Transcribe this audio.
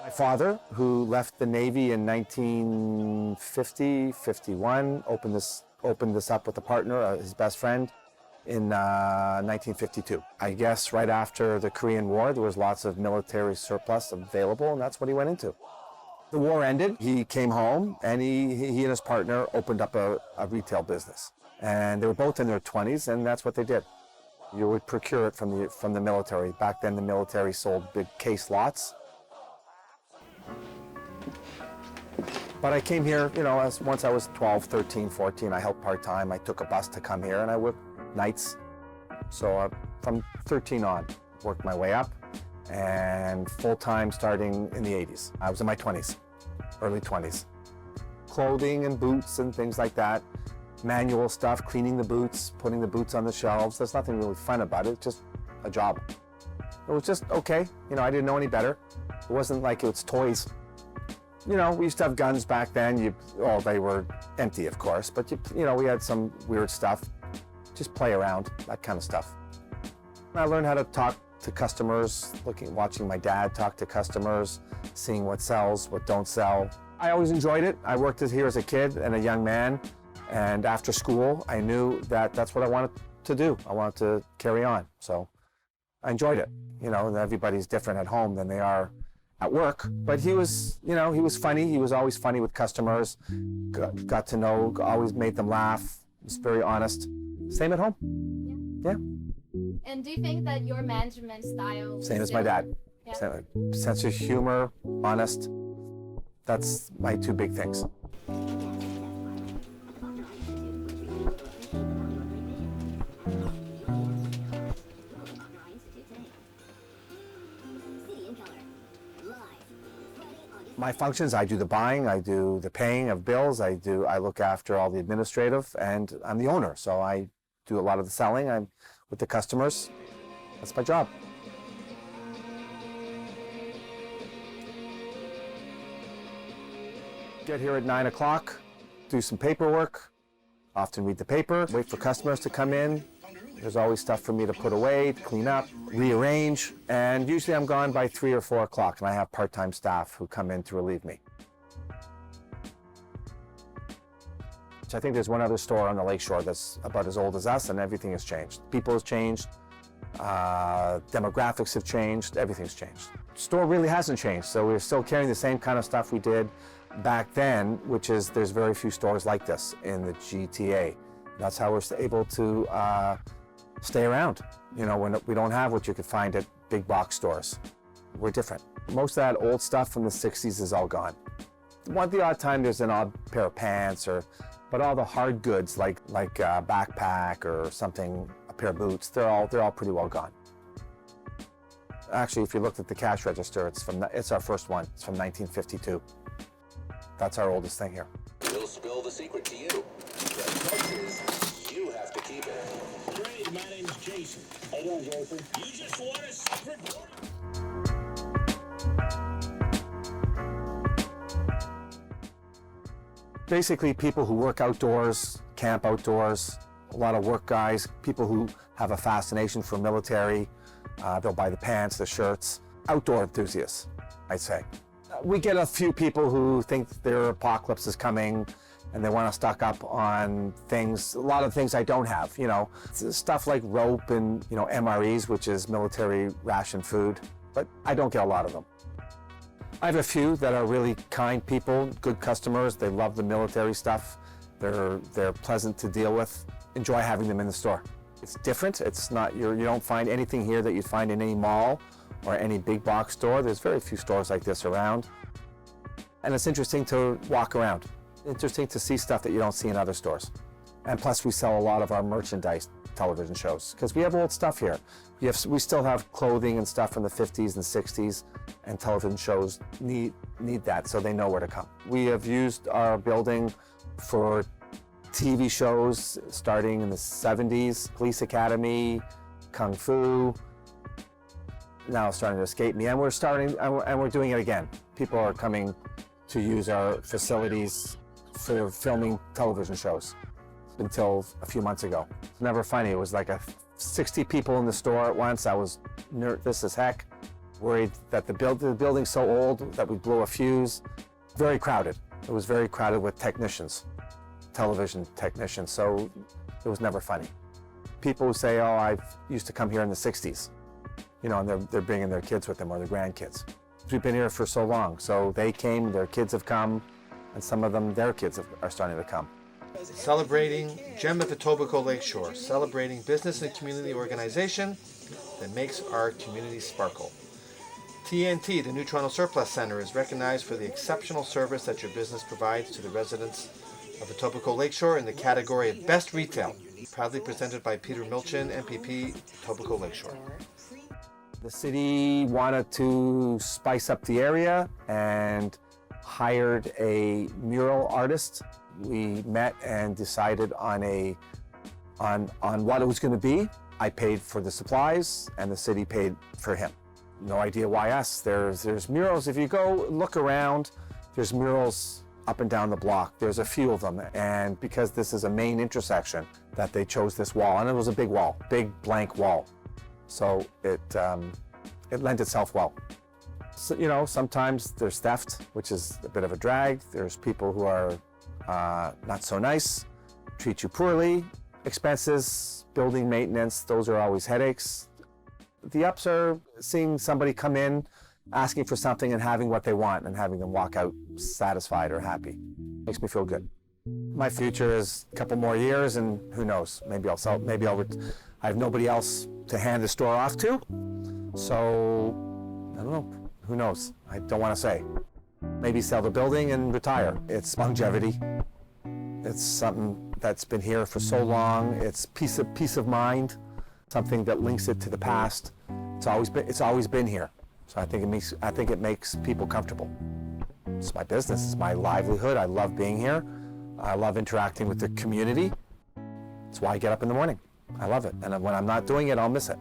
My father, who left the Navy in 1950, 51, opened this up with a partner, his best friend, in 1952. I guess right after the Korean War, there was lots of military surplus available, and that's what he went into. The war ended, he came home, and he and his partner opened up a retail business. And they were both in their 20s, and that's what they did. You would procure it from the military. Back then, the military sold big case lots. But I came here, once I was 12, 13, 14, I helped part-time. I took a bus to come here, and I worked nights. So from 13 on, worked my way up, and full-time starting in the 80s. I was in my 20s, early 20s. Clothing and boots and things like that. Manual stuff, cleaning the boots, putting the boots on the shelves. There's nothing really fun about it, it's just a job. It was just okay. I didn't know any better. It wasn't like it was toys. We used to have guns back then. They were empty, of course, but we had some weird stuff. Just play around, that kind of stuff. I learned how to talk to customers, watching my dad talk to customers, seeing what sells, what don't sell. I always enjoyed it. I worked here as a kid and a young man, and after school, I knew that that's what I wanted to do. I wanted to carry on, so I enjoyed it. Everybody's different at home than they are at work, but he was funny. He was always funny with customers, got to know, always made them laugh, was very honest. Same at home. Yeah. And do you think that your management style... Same as my dad. Yeah. Sense of humor, honest. That's my two big things. My functions, I do the buying, I do the paying of bills, I look after all the administrative, and I'm the owner, so I do a lot of the selling. I'm with the customers. That's my job. Get here at 9 o'clock, do some paperwork, often read the paper, wait for customers to come in. There's always stuff for me to put away, clean up, rearrange, and usually I'm gone by 3 or 4 o'clock, and I have part-time staff who come in to relieve me. I think there's one other store on the lakeshore that's about as old as us, and everything has changed. People have changed, demographics have changed, everything's changed. The store really hasn't changed, so we're still carrying the same kind of stuff we did back then, which is there's very few stores like this in the GTA. That's how we're able to stay around. When we don't have what you could find at big box stores. We're different. Most of that old stuff from the 60s is all gone. The odd time there's an odd pair of pants, but all the hard goods like a backpack or something, a pair of boots, they're all pretty well gone. Actually, if you looked at the cash register, it's our first one. It's from 1952. That's our oldest thing here. We'll spill the secret to you. The price is, you have to keep it. Great, my name's Jason. How you doing, Jason? You just want a secret door? Basically, people who work outdoors, camp outdoors, a lot of work guys, people who have a fascination for military, they'll buy the pants, the shirts, outdoor enthusiasts, I'd say. We get a few people who think their apocalypse is coming and they want to stock up on things, a lot of things I don't have, stuff like rope and, MREs, which is military ration food, but I don't get a lot of them. I have a few that are really kind people, good customers. They love the military stuff. They're pleasant to deal with. Enjoy having them in the store. It's different. It's not, you don't find anything here that you'd find in any mall or any big box store. There's very few stores like this around. And it's interesting to walk around. Interesting to see stuff that you don't see in other stores. And plus we sell a lot of our merchandise television shows because we have old stuff here. We still have clothing and stuff from the 50s and 60s, and television shows need that so they know where to come. We have used our building for TV shows starting in the 70s, Police Academy, Kung Fu. Now it's starting to escape me, and we're doing it again. People are coming to use our facilities for filming television shows until a few months ago. It's never funny. It was like a 60 people in the store at once. I was nervous as heck, worried that the building's so old that we blew a fuse. Very crowded. It was very crowded with technicians, television technicians, so it was never funny. People who say, oh, I used to come here in the 60s, you know, and they're bringing their kids with them or their grandkids. We've been here for so long, so they came, their kids have come, and some of them, their kids are starting to come. Celebrating Gem of Etobicoke Lakeshore, celebrating business and community organization that makes our community sparkle. TNT, the New Toronto Surplus Centre, is recognized for the exceptional service that your business provides to the residents of Etobicoke Lakeshore in the category of Best Retail. Proudly presented by Peter Milchin, MPP, Etobicoke Lakeshore. The city wanted to spice up the area and hired a mural artist. We met and decided on what it was going to be. I paid for the supplies and the city paid for him. No idea why us. There's murals. If you go look around, there's murals up and down the block. There's a few of them, and because this is a main intersection, that they chose this wall, and it was a big wall, big blank wall. So it lent itself well. So, you know, sometimes there's theft, which is a bit of a drag. There's people who are not so nice, treat you poorly. Expenses, building maintenance, those are always headaches. The ups are seeing somebody come in, asking for something and having what they want and having them walk out satisfied or happy. Makes me feel good. My future is a couple more years and who knows, maybe I'll sell, I have nobody else to hand the store off to. So, I don't know, who knows? I don't want to say. Maybe sell the building and retire. It's longevity. It's something that's been here for so long. It's peace of mind, something that links it to the past. It's always been here. So I think it makes people comfortable. It's my business, it's my livelihood. I love being here. I love interacting with the community. It's why I get up in the morning. I love it. And when I'm not doing it, I'll miss it.